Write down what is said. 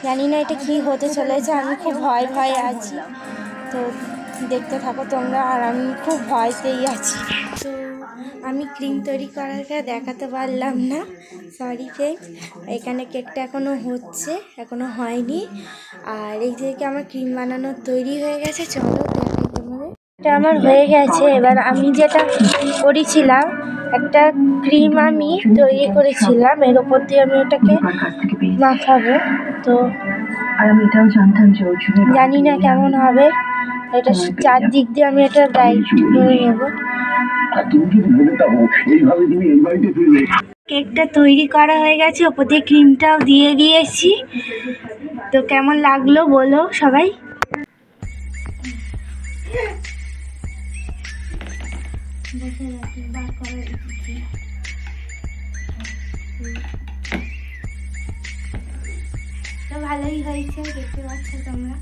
জানি না এটা কি হতে চলেছে, আমি খুব ভয়ে আছি। তো দেখতে থাকো তোমরা, আর আমি খুব ভয়তেই আছি। তো আমি ক্রিম তৈরি করাটা দেখাতে পারলাম না, সরি ফ্রেন্ডস। এখানে কেকটা এখনও হচ্ছে, এখনও হয়নি। আর এই যে আমার ক্রিম বানানোর তৈরি হয়ে গেছে, চলো দেখাই তোমাদের। এটা আমার হয়ে গেছে। এবার আমি যেটা করেছিলাম, একটা ক্রিম আমি তৈরি করেছিলাম, এর ওপর দিয়ে আমি এটাকে মাখাবো। তো জানি না কেমন হবে, এটা চারদিক দিয়ে আমি এটা গাইড করে নেব। কেকটা তৈরি করা হয়ে গেছে, ওপর দিয়ে ক্রিমটাও দিয়ে দিয়েছি। তো কেমন লাগলো বলো সবাই। তো ভালোই হয়েছে, দেখতে পাচ্ছ তোমরা।